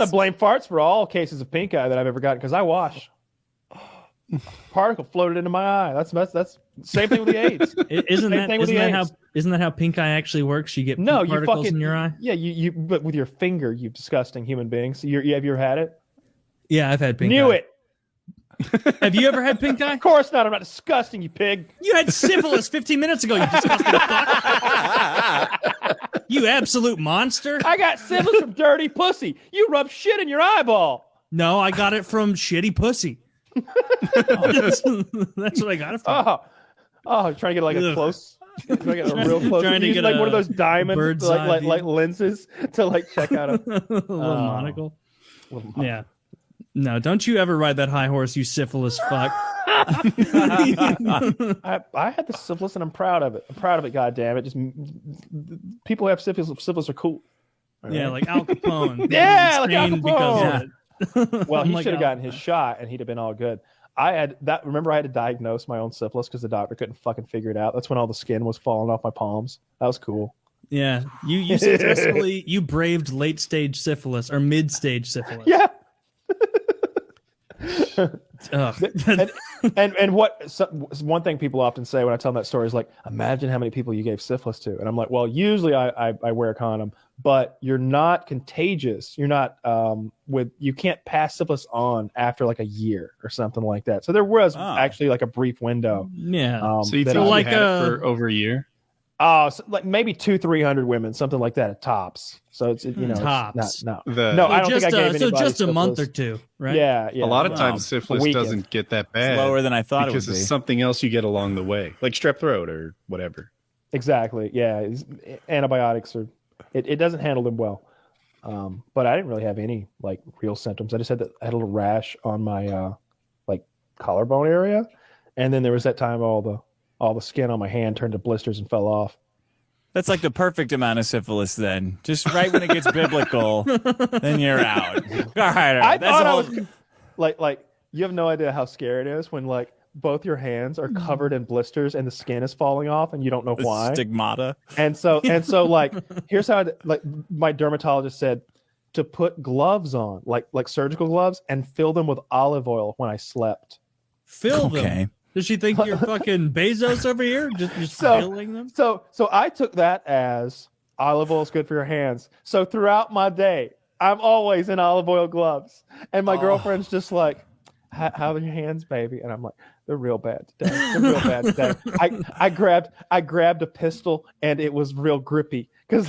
gonna blame farts for all cases of pink eye that I've ever gotten because I wash. Particle floated into my eye. That's same thing with the AIDS. Isn't that how pink eye actually works? You get particles in your eye. Yeah, you but with your finger, you disgusting human beings. Have you ever had it? Yeah, I've had pink eye. Knew it. Have you ever had pink eye? Of course not. I'm not disgusting, you pig. You had syphilis 15 minutes ago, you disgusting fuck. You absolute monster. I got syphilis from dirty pussy. You rub shit in your eyeball. No, I got it from shitty pussy. That's what I got it from. Trying to get like a close. Trying to get a real close. Trying to get like one of those diamond like lenses to like check out a little monocle. Yeah. No, don't you ever ride that high horse, you syphilis fuck. I had the syphilis and I'm proud of it. I'm proud of it, goddammit. Just people who have syphilis are cool. Right? Yeah, like Al Capone. Yeah, like Al Capone. Because of it. Well, he should have gotten his shot and he'd have been all good. Remember I had to diagnose my own syphilis because the doctor couldn't fucking figure it out. That's when all the skin was falling off my palms. That was cool. Yeah. You successfully braved late stage syphilis or mid stage syphilis. Yeah. and one thing people often say when I tell them that story is like, imagine how many people you gave syphilis to. And I'm like, well, usually I wear a condom, but you're not contagious. You're not you can't pass syphilis on after like a year or something like that. So there was actually like a brief window. Yeah. So you feel like you had it for over a year? So like maybe 200-300 women, something like that at tops. So it's tops. It's not, no. So no, I don't think I gave anybody so just a syphilis. month or two, right? Yeah. A lot of times syphilis doesn't get that bad. It's lower than I thought it would be. Because it's something else you get along the way, like strep throat or whatever. Exactly. Yeah. Antibiotics it doesn't handle them well. But I didn't really have any like real symptoms. I just had I had a little rash on my like collarbone area, and then there was that time all the skin on my hand turned to blisters and fell off. That's like the perfect amount of syphilis then. Just right when it gets biblical, then you're out. All right. I thought I was like you have no idea how scary it is when like both your hands are covered in blisters and the skin is falling off and you don't know why. Stigmata. And so like here's how my dermatologist said to put gloves on, like surgical gloves, and fill them with olive oil when I slept. Fill them. Does she think you're fucking Bezos over here? Just filling them? So I took that as olive oil is good for your hands. So throughout my day, I'm always in olive oil gloves. And my girlfriend's just like, how are your hands, baby? And I'm like, they're real bad today. They're real bad today. I grabbed a pistol and it was real grippy and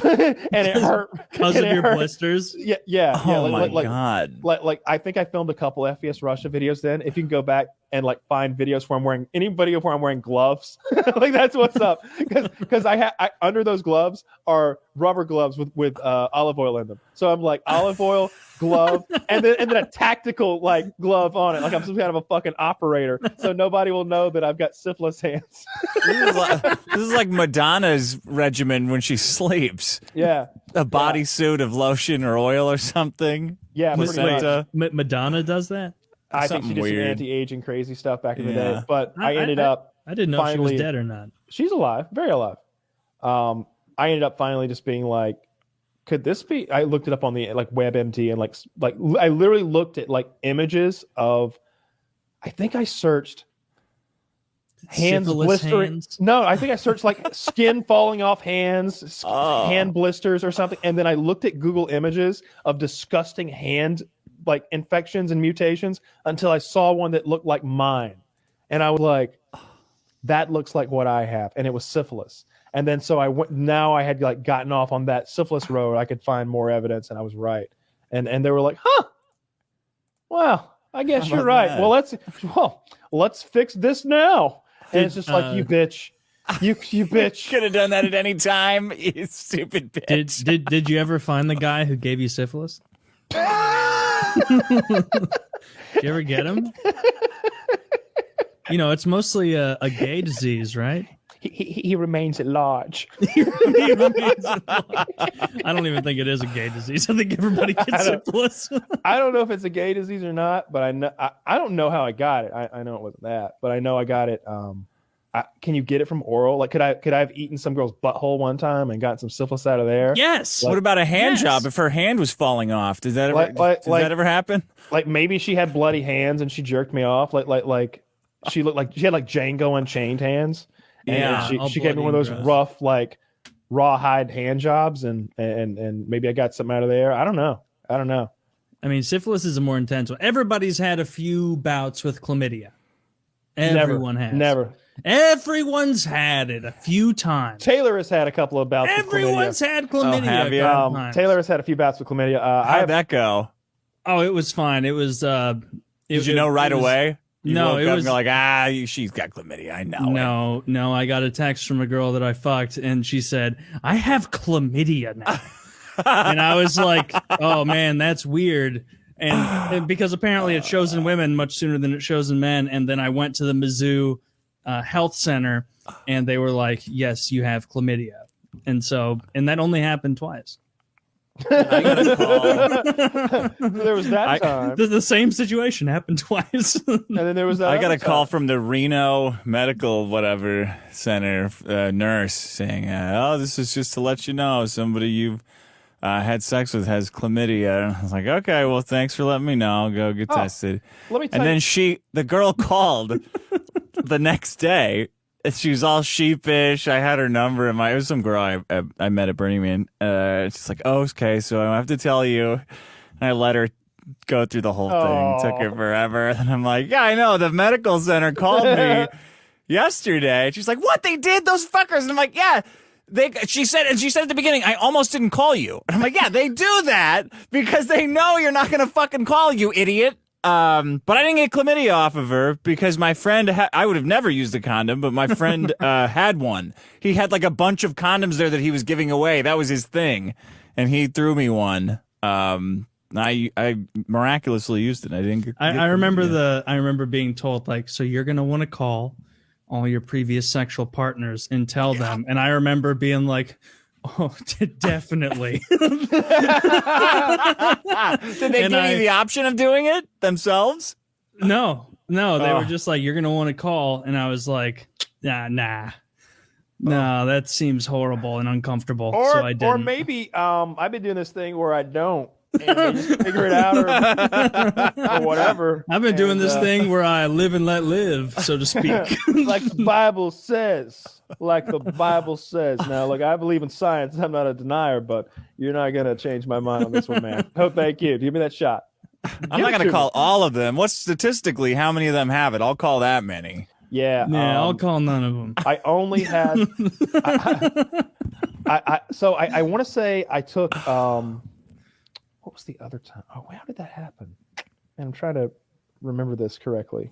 it hurt because of your blisters. Yeah. Oh my god! Like I think I filmed a couple FPS Russia videos. Then if you can go back and like find videos where I'm wearing gloves, like that's what's up. Because I under those gloves are rubber gloves with olive oil in them. So I'm like olive oil glove and then a tactical like glove on it, like I'm some kind of a fucking operator. So nobody will know that I've got syphilis hands. This is like Madonna's regimen when she sleeps. Yeah. A bodysuit of lotion or oil or something. Yeah, Madonna does that? I think she did some anti-aging crazy stuff back in the day. But I didn't know if she was dead or not. She's alive, very alive. I ended up finally just being like, could this be? I looked it up on the like WebMD and like I literally looked at like images of. I think I searched hands blistering. Hands? No, I think I searched like skin falling off hands, hand blisters or something, and then I looked at Google Images of disgusting hand like infections and mutations until I saw one that looked like mine, and I was like, "That looks like what I have," and it was syphilis. And then so I went. Now I had like gotten off on that syphilis road. I could find more evidence, and I was right. And they were like, "Huh, wow, I guess you're right. That? Let's fix this now." And it's just like, you bitch, you bitch. Could have done that at any time, you stupid bitch. Did you ever find the guy who gave you syphilis? Did you ever get him? You know, it's mostly a gay disease, right? He remains at large. He remains at large. I don't even think it is a gay disease. I think everybody gets syphilis. I don't know if it's a gay disease or not, but I don't know how I got it. I know it wasn't that, but I know I got it. can you get it from oral? Like, could I have eaten some girl's butthole one time and gotten some syphilis out of there? Yes. What about a hand job if her hand was falling off? Does that ever that ever happen? Like maybe she had bloody hands and she jerked me off. Like she looked like she had like Django Unchained hands. And she gave me one of those rough like rawhide hand jobs and maybe I got something out of there. I don't know. I mean, syphilis is a more intense one. Everybody's had a few bouts with chlamydia. Everyone has. Never. Everyone's had it a few times. Taylor has had a couple of bouts Everyone's with chlamydia. had chlamydia. Oh, have you? Taylor has had a few bouts with chlamydia. How'd that go? Oh, it was fine. It was. Did you know right away? You no, woke it up was. And you're like, she's got chlamydia. I know. No. I got a text from a girl that I fucked, and she said, "I have chlamydia now," and I was like, "Oh man, that's weird." And because apparently it shows in women much sooner than it shows in men. And then I went to the Mizzou Health Center, and they were like, "Yes, you have chlamydia," and that only happened twice. I got a call. There was that time. The same situation happened twice. And then there was that. I got a call from the Reno Medical whatever center nurse saying, "Oh, this is just to let you know somebody you've had sex with has chlamydia." And I was like, "Okay, well, thanks for letting me know. I'll go get tested." Let me tell and then the girl called the next day. She was all sheepish. I had her number, and it was some girl I met at Burning Man. She's like, "Oh, okay, so I have to tell you." And I let her go through the whole thing. It took her forever. And I'm like, "Yeah, I know. The medical center called me yesterday." She's like, "What? They did? Those fuckers?" And I'm like, "Yeah." She said at the beginning, "I almost didn't call you." And I'm like, "Yeah, they do that because they know you're not going to fucking call, you idiot." But I didn't get chlamydia off of her because my friend, I would have never used a condom, but my friend had one. He had like a bunch of condoms there that he was giving away. That was his thing. And he threw me one. I miraculously used it. I didn't get I remember being told, like, so you're going to want to call all your previous sexual partners and tell them. And I remember being like, "Oh, definitely." Did they give you the option of doing it themselves? No, they were just like, "You're going to want to call." And I was like, nah, that seems horrible and uncomfortable. So I didn't. Or maybe I've been doing this thing where I don't. And they just figure it out or whatever. I've been doing this thing where I live and let live, so to speak. Like the Bible says. Now, look, I believe in science. I'm not a denier, but you're not going to change my mind on this one, man. Oh, thank you. Give me that shot. I'm not going to call all of them. What's statistically how many of them have it? I'll call that many. Yeah. I'll call none of them. I only had. I want to say I took. What was the other time? Oh, how did that happen? And I'm trying to remember this correctly.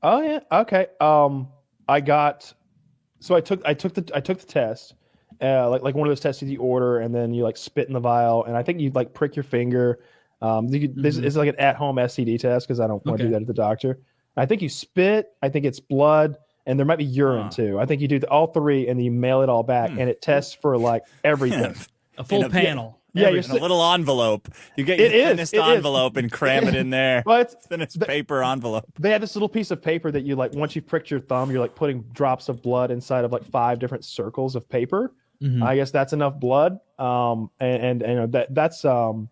Oh yeah, okay. I took the test, like one of those tests you order, and then you like spit in the vial, and I think you like prick your finger. This is like an at-home STD test because I don't want to do that at the doctor. I think you spit. I think it's blood, and there might be urine too. I think you do all three, and then you mail it all back, and it tests for like everything. A full panel. Yeah, you're a little envelope. You get your thinnest envelope and cram it in there. Well, it's thinnest paper envelope. They have this little piece of paper that you like. Once you've pricked your thumb, you're like putting drops of blood inside of like 5 different circles of paper. Mm-hmm. I guess that's enough blood. And that's. I'm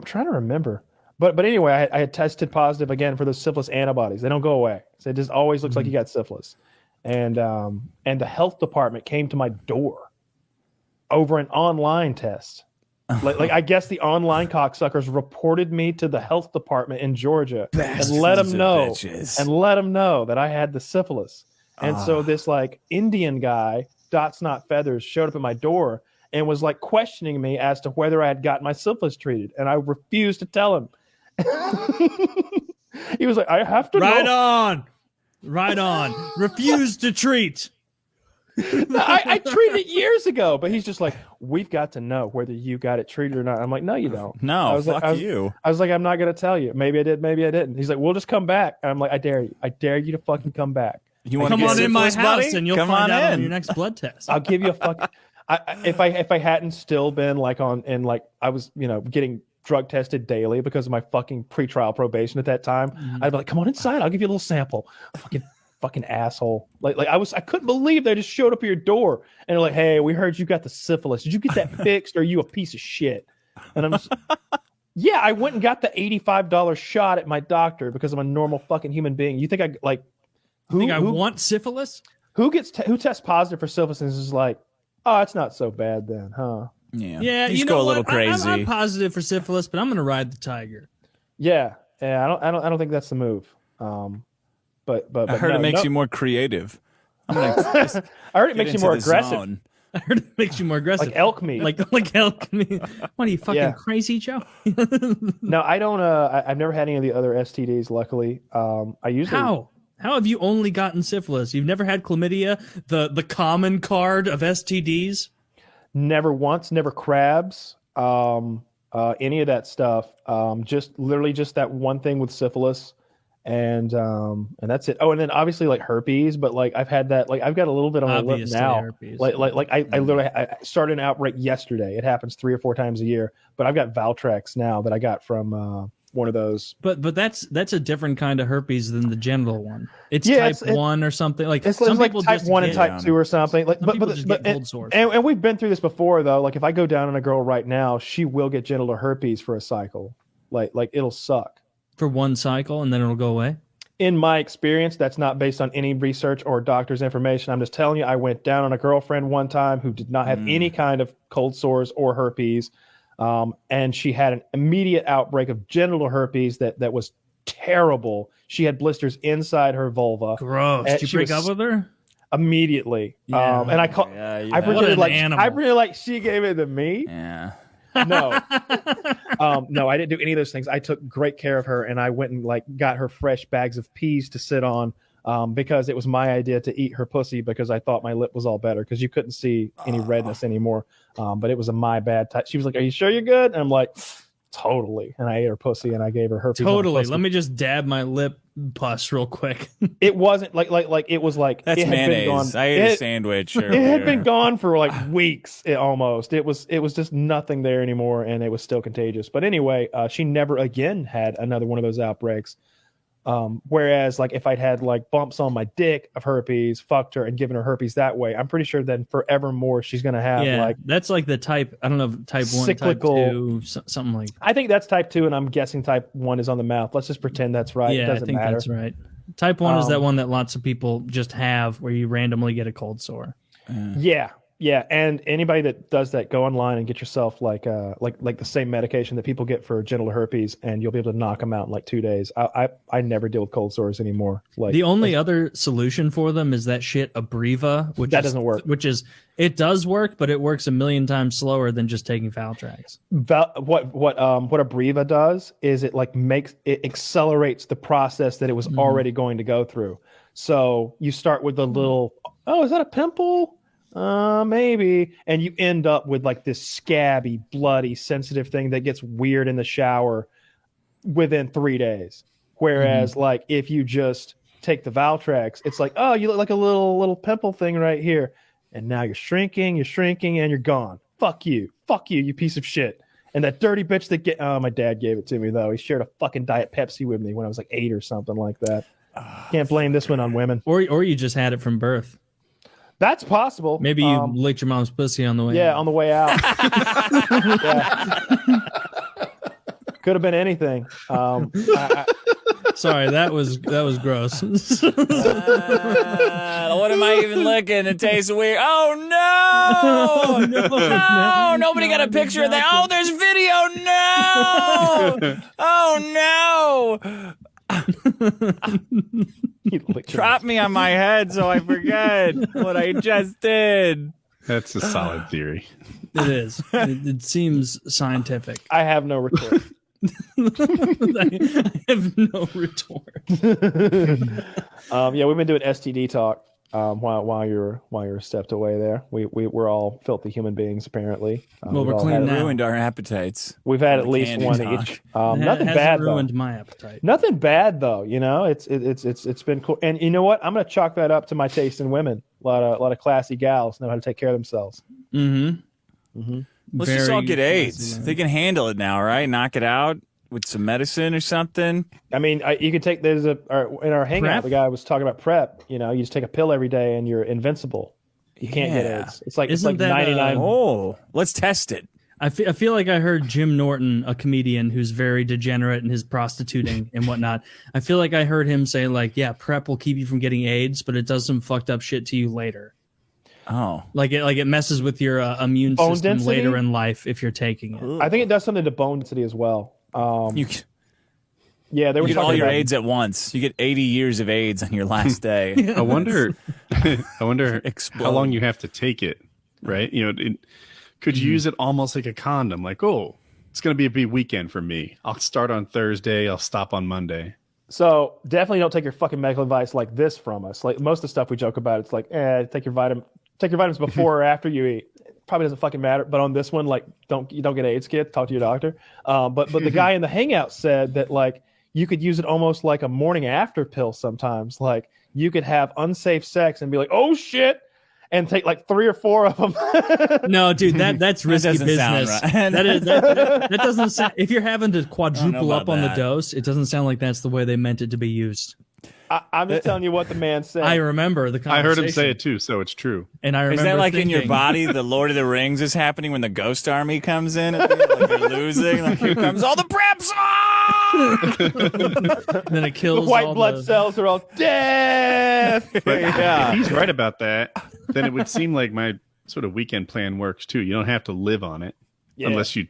trying to remember, but anyway, I had tested positive again for those syphilis antibodies. They don't go away, so it just always looks like you got syphilis. And the health department came to my door over an online test. Like I guess the online cocksuckers reported me to the health department in Georgia and let them know that I had the syphilis. And so this like Indian guy, dots not feathers, showed up at my door and was like questioning me as to whether I had gotten my syphilis treated. And I refused to tell him. He was like, "I have to know." Right on. Refuse to treat. I treated it years ago, but he's just like, "We've got to know whether you got it treated or not." I'm like, "No, you don't." No, fuck you. I was like, "I'm not going to tell you. Maybe I did, maybe I didn't." He's like, "We'll just come back." And I'm like, "I dare you. I dare you to fucking come back. You want come to on in my house, buddy? and you'll find out on your next blood test. I'll give you a fucking." If I hadn't still been like I was, getting drug tested daily because of my fucking pretrial probation at that time. I'd be like, come on inside, I'll give you a little sample. Fucking asshole. Like I couldn't believe they just showed up at your door and they're like, hey, we heard you got the syphilis. Did you get that fixed, or are you a piece of shit? And I'm just, yeah, I went and got the $85 shot at my doctor because I'm a normal fucking human being. You think I like who want syphilis? Who tests positive for syphilis and is like, oh, it's not so bad then, huh? Yeah, you go a little crazy. I'm positive for syphilis, but I'm gonna ride the tiger. Yeah. I don't think that's the move. But I heard it makes you more creative. I heard it makes you more aggressive. I heard it makes you more aggressive, like elk meat. Like elk meat. What are you fucking crazy, Joe? No, I don't. I've never had any of the other STDs. Luckily, I usually. How have you only gotten syphilis? You've never had chlamydia, the common card of STDs? Never once. Never crabs. Any of that stuff. Just literally just that one thing with syphilis. And that's it. Oh, and then obviously like herpes, but like I've had that. Like I've got a little bit on my lip now. Herpes. Like I literally I started an outbreak yesterday. It happens 3 or 4 times a year. But I've got Valtrex now that I got from one of those. But that's a different kind of herpes than the genital one. It's type 1 or something. Like it's like type 1 and type 2 or something. Like but cold sores. And we've been through this before though. Like if I go down on a girl right now, she will get genital herpes for a cycle. Like it'll suck. For one cycle, and then it'll go away? In my experience, that's not based on any research or doctor's information. I'm just telling you, I went down on a girlfriend one time who did not have any kind of cold sores or herpes, and she had an immediate outbreak of genital herpes that was terrible. She had blisters inside her vulva. Gross. Did you break up with her? Immediately. Yeah. And I pretended like she gave it to me. Yeah. No, no, I didn't do any of those things. I took great care of her, and I went and like got her fresh bags of peas to sit on, because it was my idea to eat her pussy because I thought my lip was all better because you couldn't see any redness anymore. But it was my bad. She was like, "Are you sure you're good?" And I'm like, "Totally." And I ate her pussy, and I gave her herpes. Totally. Let me just dab my lip pus real quick. It wasn't like it was like that's it had mayonnaise. Been gone. I ate a sandwich. It had been gone for like weeks. It was just nothing there anymore, and it was still contagious. But anyway, she never again had another one of those outbreaks. Whereas like if I'd had like bumps on my dick of herpes, fucked her and given her herpes that way, I'm pretty sure then forevermore she's gonna have like that's like the type, I don't know, type 1, cyclical, type 2, something like that. I think that's type 2, and I'm guessing type 1 is on the mouth. Let's just pretend that's right. Yeah, it doesn't I think matter. that's right. Type 1 is that one that lots of people just have where you randomly get a cold sore. Yeah, and anybody that does that, go online and get yourself like the same medication that people get for genital herpes, and you'll be able to knock them out in like 2 days. I never deal with cold sores anymore. Like the only other solution for them is that shit Abreva, which doesn't work. It does work, but it works a million times slower than just taking Valtrex. What Abreva does is it accelerates the process that it was already going to go through. So you start with the little, oh, is that a pimple? Maybe. And you end up with like this scabby, bloody, sensitive thing that gets weird in the shower within 3 days. Whereas like if you just take the Valtrex, it's like, oh, you look like a little pimple thing right here. And now you're shrinking, and you're gone. Fuck you, you piece of shit. And that dirty bitch that my dad gave it to me though. He shared a fucking Diet Pepsi with me when I was like 8 or something like that. Can't blame this one on women. Or you just had it from birth. That's possible. Maybe you licked your mom's pussy on the way out. On the way out. Could have been anything. Sorry, that was gross. What am I even looking? It tastes weird. Oh no! No! Nobody got a picture of that. Oh, there's video. No! Oh no! Drop me on my head so I forget what I just did. That's a solid theory. It is. It seems scientific. I have no retort. I have no retort. Yeah, we've been doing STD talk while you're stepped away there. We're all filthy human beings apparently. Well, we're clean now. Ruined our appetites. We've had at least one each. Nothing bad though. Ruined my appetite. Nothing bad though. You know, it's been cool. And you know what? I'm gonna chalk that up to my taste in women. A lot of classy gals know how to take care of themselves. Mm-hmm. Mm-hmm. Let's just all get AIDS. They can handle it now, right? Knock it out with some medicine or something. I mean, you could take in our hangout. Prep? The guy was talking about PrEP. You know, you just take a pill every day and you're invincible. You can't get AIDS. It's like 99. Let's test it. I feel like I heard Jim Norton, a comedian who's very degenerate in his prostituting and whatnot. I feel like I heard him say like, yeah, PrEP will keep you from getting AIDS, but it does some fucked up shit to you later. Oh, like it messes with your immune bone system density? later in life if you're taking it. I think it does something to bone density as well. Yeah, they were you get talking all your about AIDS at once. You get 80 years of AIDS on your last day. I wonder how long you have to take it, right? You know, could you use it almost like a condom? Like, oh, it's going to be a big weekend for me. I'll start on Thursday. I'll stop on Monday. So definitely don't take your fucking medical advice like this from us. Like most of the stuff we joke about, it's like, take your vitamins before or after you eat. It probably doesn't fucking matter. But on this one, like, you don't get AIDS, kid. Talk to your doctor. But the guy in the hangout said that like you could use it almost like a morning after pill sometimes. Like you could have unsafe sex and be like, oh shit, and take like 3 or 4 of them. No, dude, that's risky business. Right. that doesn't sound. If you're having to quadruple up on the dose, it doesn't sound like that's the way they meant it to be used. I'm just telling you what the man said. I remember the conversation. I heard him say it too, so it's true. And I remember is that like thinking, in your body, the Lord of the Rings is happening when the Ghost Army comes in? Like they're losing. Like here comes all the preps. Then it kills the white all blood cells are all death. But if he's right about that, then it would seem like my sort of weekend plan works too. You don't have to live on it unless you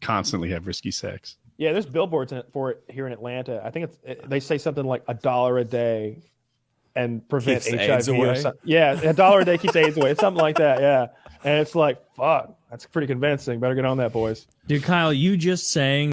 constantly have risky sex. Yeah, there's billboards for it here in Atlanta. I think they say something like $1 a day and prevent Keeps HIV AIDS or away. something. Yeah, $1 a day keeps AIDS away. It's something like that. Yeah, and it's like, fuck, that's pretty convincing. Better get on that, boys. Dude, Kyle, you just saying